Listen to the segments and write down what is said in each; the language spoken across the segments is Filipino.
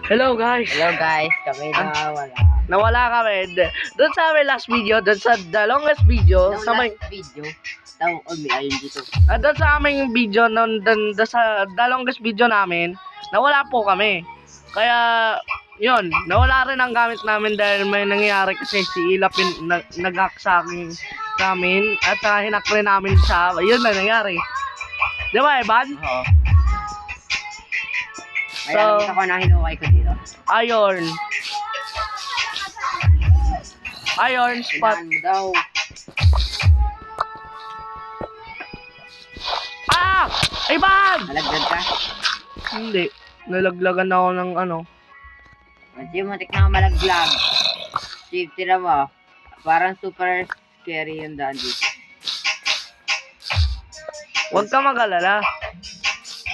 Hello guys. Hello guys, kami na wala. Nawala kami. Doon sa aming last video, doon sa the longest video, Yung sa may last video, daw ayun dito. doon sa aming video doon sa the longest video namin, nawala po kami. Kaya yun, nawala rin ang gamit namin dahil may nangyayari kasi si Ilapin nag-hack sa akin namin at hinak rin namin siya. Yun na nangyari. Di ba, Evan? Oo. May So, alam ako na hinuway ko dito. Iron spot. Kailangan mo daw. Ah! Evan! Malagdag ka? Hindi. Nalaglagan ako ng ano. Hindi mo na malaglag. Steve, tira mo. Parang super scary yung daan dito. Huwag ka mag-alala.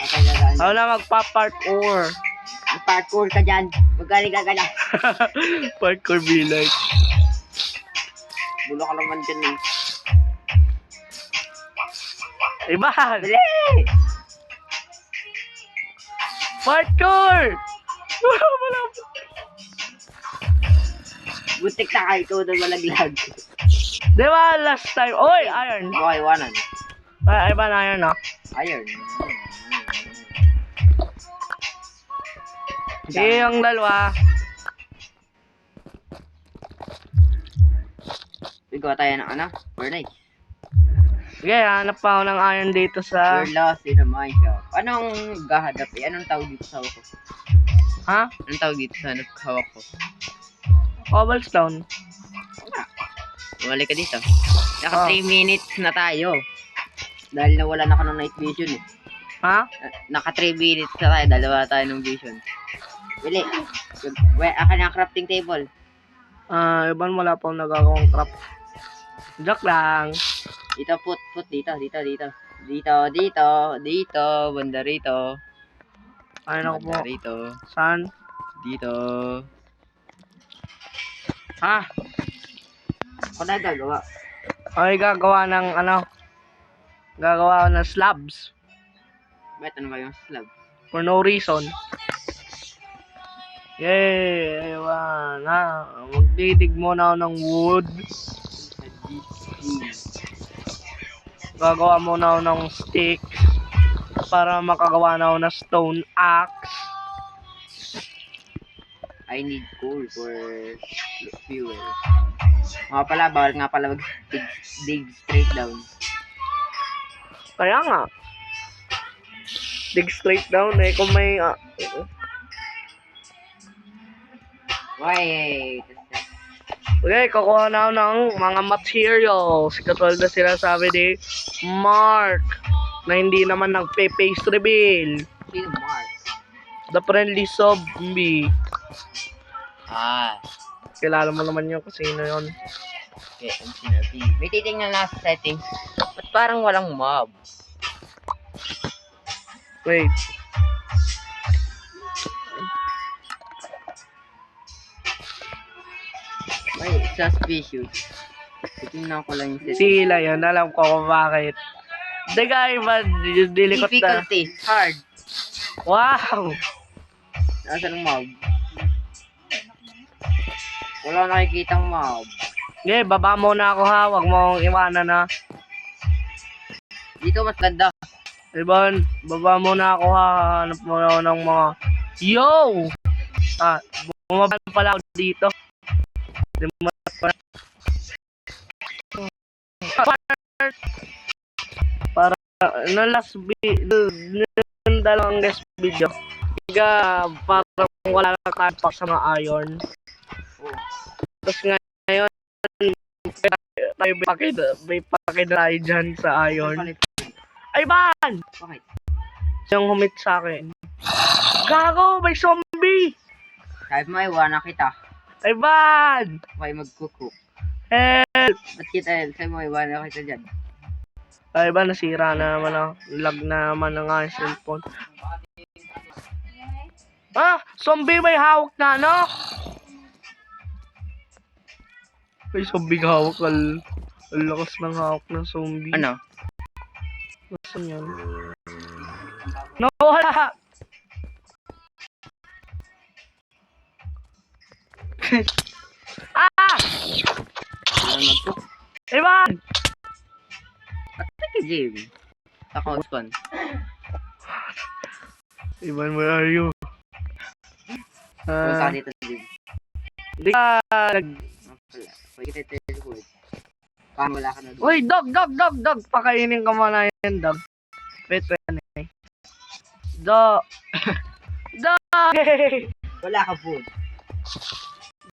Okay na daan. Ako na magpa-parkour. Parkour ka dyan. Magaling ka na. Parkour village. Bulo ka naman dyan eh. Iban! Dali! Parkour! Butik na kayo ito doon malaglag. Di ba last time? Oy, iron! Okay, iwanan. Ay, Iban, iron na. Iron. Yung dalawa. Gawa tayo ng ano? We're nice. Sige, hanap pa ako ng iron dito sa... We're lost in a mine shop. Anong gahadap eh? Anong tawag dito sa hawak ko? Ha? Anong tawag dito sa hawak ko? Cobblestone. Bumalik ka dito. Naka Oh. 3 minutes na tayo. Dahil nawala na ako ng night vision eh. Ha? Naka 3 minutes na tayo. Dalawa tayo ng vision. Bili. Akin ang crafting table. Iban wala pa akong nagagawang craft. Joke lang. Dito put dito. Dito. Banda rito. Ayun ako po. Banda rito. Saan? Dito. Ha? Ako na gagawa. Okay, gagawa ng ano? Gagawa ako ng slabs. Ba't ano ba yung slab? For no reason. Yay! Ewan na. Magdidig muna ako ng wood. Gagawa muna ako ng stick. Para makagawa na ako ng stone axe. I need coal for fuel. Nga pala, bawal nga pala dig straight down. Kaya nga. Dig straight down eh. Kung may... Wait. Okay, kukuha na ako ng mga materials. Katulad na sinasabi ni Mark. Na hindi naman nagpe-face reveal. Sino Mark? The friendly zombie. Ah. Kilala mo naman yun kasi sino yun. Okay, ang sinabi. May titingnan na sa settings. Ba't parang walang mob? Wait. Wait, suspicious. Titingnan ko lang yung settings. Sila yun. Alam ko kung bakit. The guy ba dilikot na. Difficulty. Hard. Wow! Nasaan ang mob? Wala nakikitang mob. Okay, baba muna ako ha. Huwag mo akong iwanan ha. Dito mas ganda. Iban, baba muna ako ha. Hanap muna ako ng mga... Yo! Bumaba pala ako dito. Para no last yung dalawang guest video. Higa parang wala ka pa sa mga iron. Tapos ngayon may pakidry dyan sa iron. Ay ban! Bakit? Yung humit sa akin. Gago! May zombie! Sabi mo, iwanan kita. Ay ban! Okay, mag-cook. Help! Ba't kita, sabi mo, iwanan kita dyan. Ay ba, nasira na naman ako. Lag na naman ang aking cellphone. Zombie may hawak na, no? May zombie hawak. Ang lakas ng hawak ng zombie. Ano? Nasaan yan? Nawala! Ah! Ano mag-cook? Ivan! Patay ka, Jim. Ako, spawn. Ivan, where are you? Pumunta ka dito, Jim. Hindi ka nag... Wala. Pwede kita teleport. Paano wala ka na doon? Uy, dog! Pakainin ka muna yan, dog. Wait, eh. Dog! Dog! Wala ka food.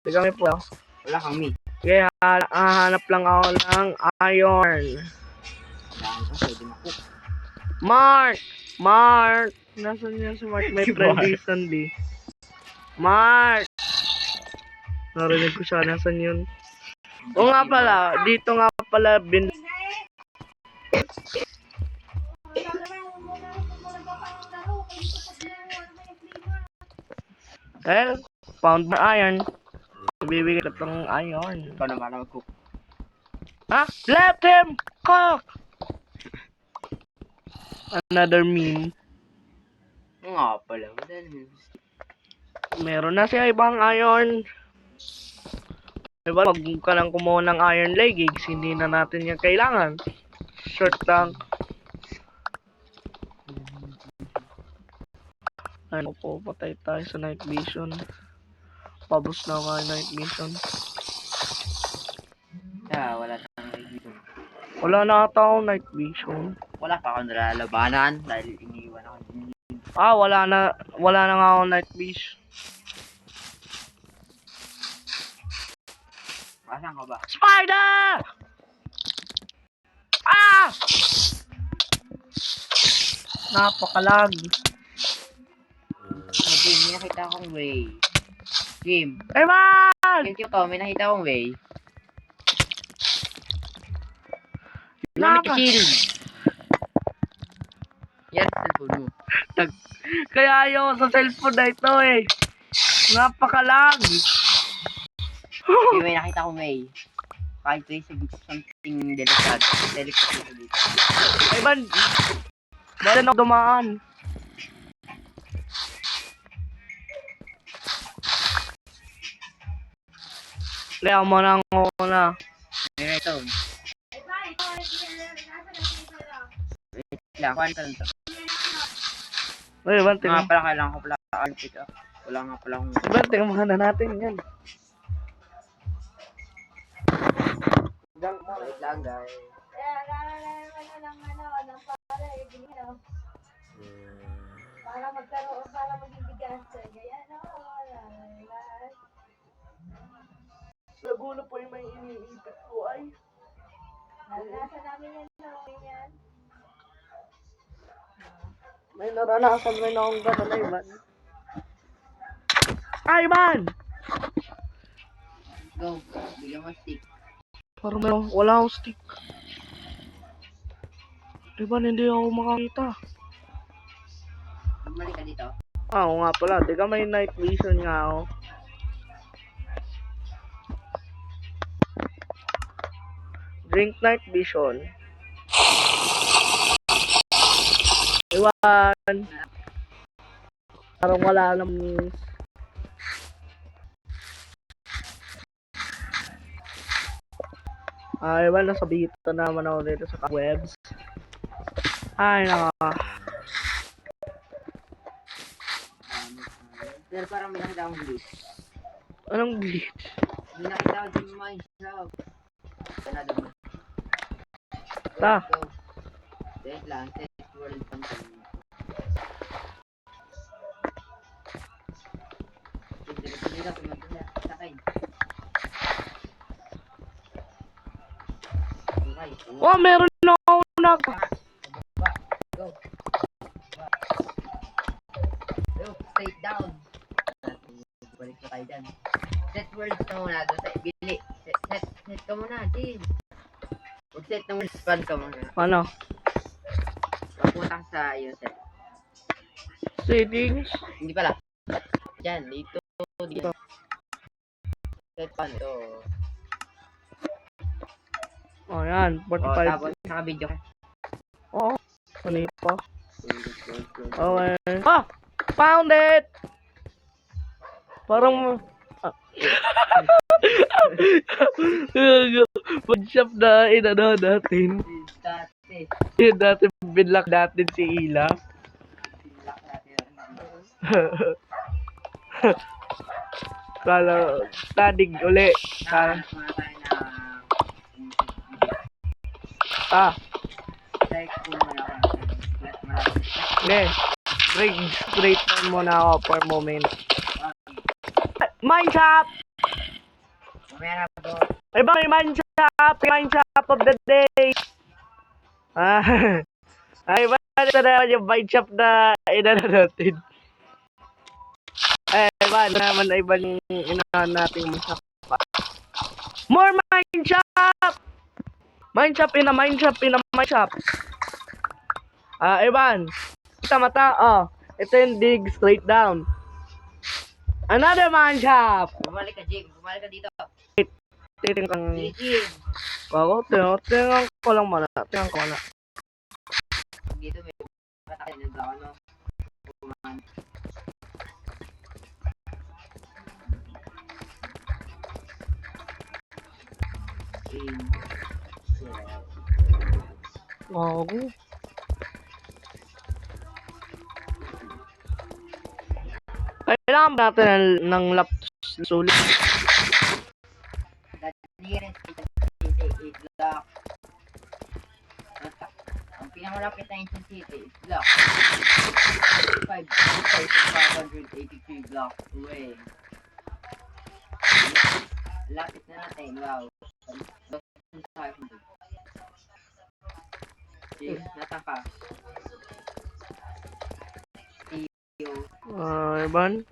Hindi kami po. Wala kang meat. Kaya hahanap lang ako ng iron. Dahil ka, pwede na-cook. Mark! Nasaan yan si Mark? May friend recently. Mark! Narinig ko siya. Nasaan yun? O nga pala, dito nga pala well, found my iron. Ibibigay ko tong iron. Ikaw naman na mag-cook. Ha? Let him cook! Another meme. Oo nga pala. Meron na siya ibang iron. Diba, wag ka lang kumuha ng iron leggings. Hindi na natin yan kailangan. Short lang. Ano po, patay tayo sa night vision. Pabos na nga yung night vision. Wala tayong night vision. Wala na ata akong night vision. Wala pa akong nalalabanan dahil iniiwan ako. Wala na nga akong night vision. Asan ka ba? Spider! Ah! Napakalag. Jim, may nakita akong way. Jim, Eman! Jim to, may nakita akong way. Napa? Shield. Yan, cellphone mo. Kaya ayaw sa cellphone na ito eh. Napakalag. Jim, may nakita akong way. Kahit way something delicate. Delicate dito. Eman! Dahil na dumaan. Kaya mo nang una. May ito. Wait lang, kuhan ka lang to. Uy, Eman, Nga tingnan. pala, kailangan ko pala pick up. Wala nga pala akong... Eman, tingnan mo na natin yan. Wait lang, guys. Para magkaroon, para maging bigas. Kaya no, Nagulo po yung may iniipit ko ay. nasa namin yan, no, yan. May naranasan rin akong gano'n na Ivan. Ivan! Go. Bigyan mo stick. Parang wala akong stick. Ivan, hindi ako makakita. Bumalik ka dito. Oo nga pala, di ka may night vision nga ako. Drink night vision. Iwan. Parang wala naman. Iwan, nasa bihita naman ako dito sa webs. Ay, naka. Pero parang may nakita akong glitch. Anong glitch? May nakita ako din my shop. Kanado mo. Ta. Go. Wait lang. Test world something. Hindi na pumunta na. Sakay. Okay. Oh, meron na ako na. Go. Go. Straight down. Balik na tayo dyan. Set words ka muna doon sa bili. Set ka muna, Jim. Mag-set ng words span ka muna. Ano? Papunta ka sa iyo, set. Settings? Hindi pala. Diyan, dito. Dito. Set span ito. Oh, yan. O, 45. tapos naka-video ka. Oo. Ano yun pa? Okay. Ah! Found it! Parang Food shop na inano natin. Dati. Yun natin binlock natin si Ila. Lock natin. Kala, tadig uli. Kala, Mga tayo na... ah, Like, kung wala ako. Marami. ne. Break straight down muna ako for a moment. Mine shop! Mamaya na po. Ay ba, may mine shop of the day. Ah, ay ba, ito na naman yung mine shop na inano natin. Ay ba, naman ay ba yung inahan natin mine shop pa. More mine shop! Mine shop in a mine shop in a mine shop. Ah, Evan. Kita mata, oh. Ito yung dig straight down. Another mine shop. Bumalik ka, Jim. Bumalik ka dito. Titing kang... Jim. Bago, tingnan ko lang muna. Tingnan ko muna. Dito may patakin ng ano. Kumahan. Bago. Kailangan ba natin ng laptop sulit? Nearest city is lock. Ang pinakamalapit na Ancient City is lock. 5,583 blocks away. Lapit na natin, wow. James, nasa ka? Evan?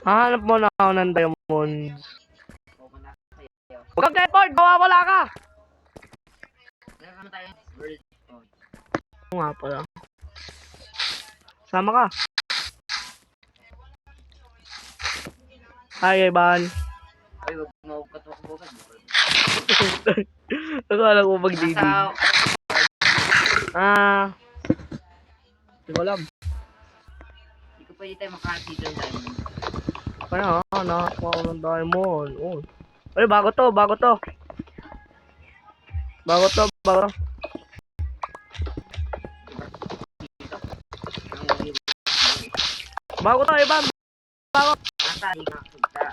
Hanap mo na ako ng diamonds. Pupunta sa'yo. Huwag kang teleport! Wala ka! Meron tayong world code. Oo nga pala. Sama ka. Hi, Evan. Ay, wag mo katukbukan. Akala ko magdiding. Nasa, Hindi ko alam. hindi ko pwede tayo makakasi doon tayo. Kaya nakakuha ko ng diamond. Oh. Ay, bago to. Bago to. Bago to, Evan. Nasa, di ka kita.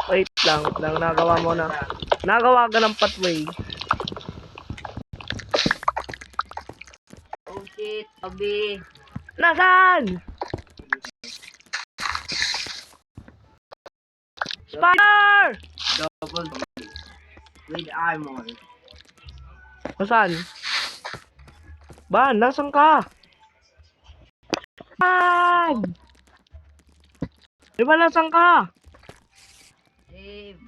Wait lang. Nagawa mo na. Nagawa ka ng pathway. Oh shit, Bobby. Nasaan? Spider! Double Bobby. With armor. Nasaan? Ban, nasan ka? Ban! Diba nasan ka? Dave,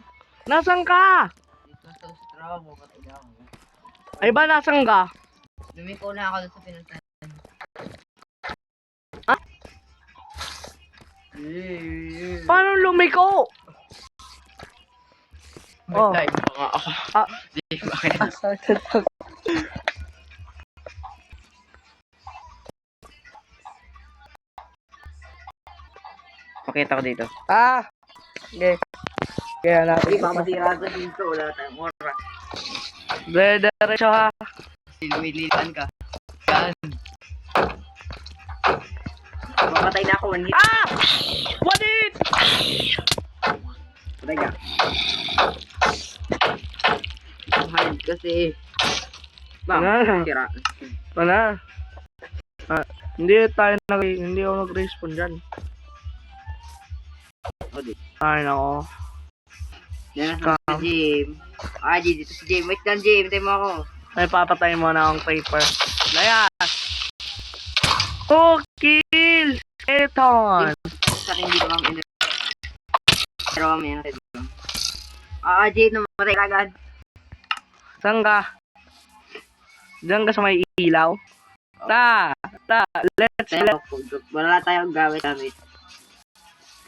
Nasan ka? this was so strong. Mapatay na ako. Ay ba nasan ka? Lumiko na ako doon sa pinuntahan. Ah? Paano lumiko? Oh. Mag-live pa nga ako. Ah. Dave, bakit? Pakita ko dito. Okay. Kaya natin. Hindi, masira ko dito. Wala tayong oras. Diretso ha. Lumilitan ka. Yan. Mapatay na ako. One hit. What it? Patay ka. Hard kasi. Bang, Wala. sira. Wala. Hindi ako nag-respawn dyan. O, di. Ay, nako. Yan na sa Jim. Dito si Jim. Wait lang, Jim. Hintay mo ako. Ay, papatay mo na akong creeper. Layas! Oh, kill! Skeleton! Sa akin dito kami. Pero kami yan. Jim. Namatay ka agad. Saan ka? Diyan ka sa may ilaw? Let's Wala tayong gamit.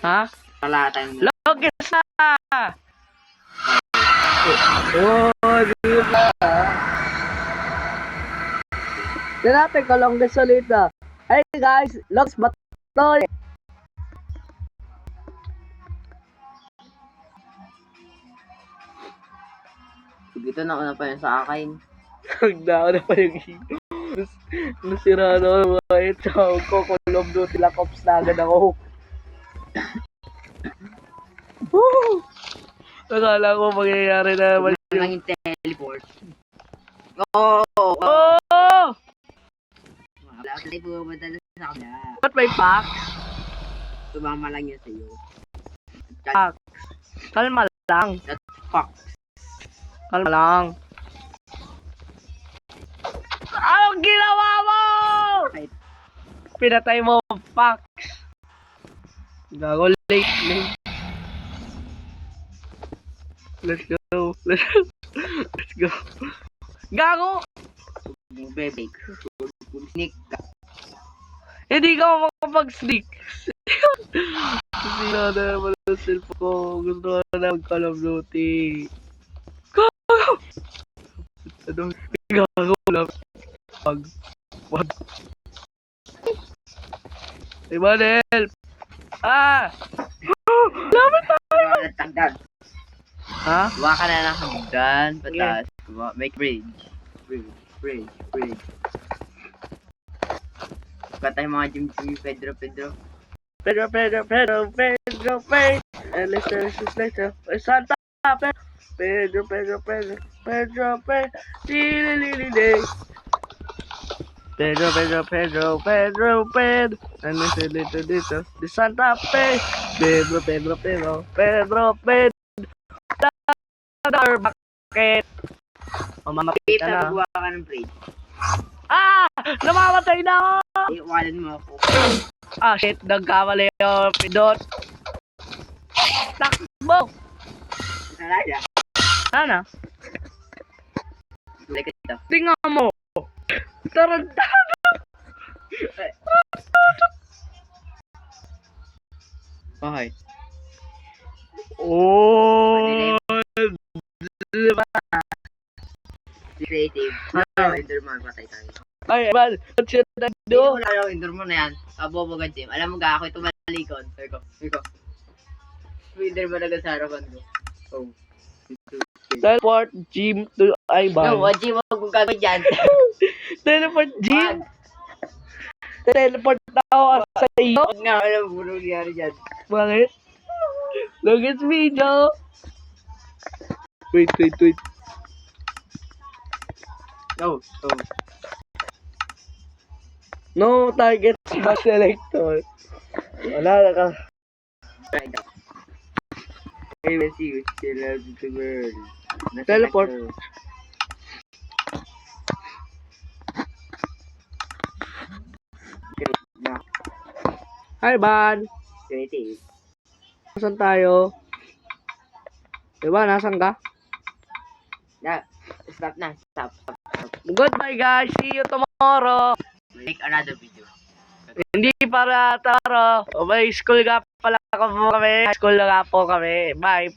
Ha? Wala tayong Logis na! Oh, di ba? Yan natin, kalonggas ulit na. Hey guys, Logs Batoy! Dito na una pa yun sa akin. Nagdaan na pa yung nasira na ako mga ito. Kukulog doon sila cops na agad ako. Woo! Akala ko mangyayari na naman Huwag lang yung teleport. Oo! Oh! Wala ka tayo pumunta na sa kabila. Ba't may packs? Tumama lang yun sa'yo. Packs. Kalma lang. That's fuck. Kalma lang. Anong ginawa mo? Right. Pinatay mo ang packs. Gago, late. Let's go. Let's go. Gago! Bebe. Sneak ka. Hindi ka makapag-sneak. Sino na naman ang cellphone ko. Gusto ko na mag-Call of Duty. Gago! Ano? Gago lang. Wag. Hey, Manel! Ah! Lapit na! Tagdan. Ha? Gawa ka na ng hagdan. Patas. Make bridge. Bridge. Patay mga Jimmy Pedro. Pedro. And let's Santa Pedro. Pedro. And listen dito. The Santa Fe. Pedro. Bakit? O, mamapita Kita na. magawa ka ng bridge. Ah! Namamatay na ako! Iwanan mo ako. Ah, shit. Nagkamali yung pindot. Takbo! Talaga. Sana. Tuloy ka dito. Tingnan mo. Tarantado. Okay. Oh! Creative. Enderman, patay tayo. Ay, man. What's your Hindi do? mo lalo Enderman na yan. Kabobogad team. Alam mo ga ako ito malikod. Sabi ko. Enderman agad sa harapan ko. Oh. Teleport Jim to No, Ivan. wag mo kung gagawin dyan. Teleport Jim. Wag. Teleport ako sa iyo. Wag nga, alam mo kung nangyari dyan. Bakit? Look at video. Wait. No. No target ba selector? Wala na ka. Right up. Hey, let's see. Still love the world. Teleport. Na. Hi, Ban. Creative. Nasaan tayo? Diba, nasan ka? Na. Stop na. Stop. Goodbye, guys. See you tomorrow. Make another video. Hindi para taro. May school nga pala kami. School na nga po kami. Bye.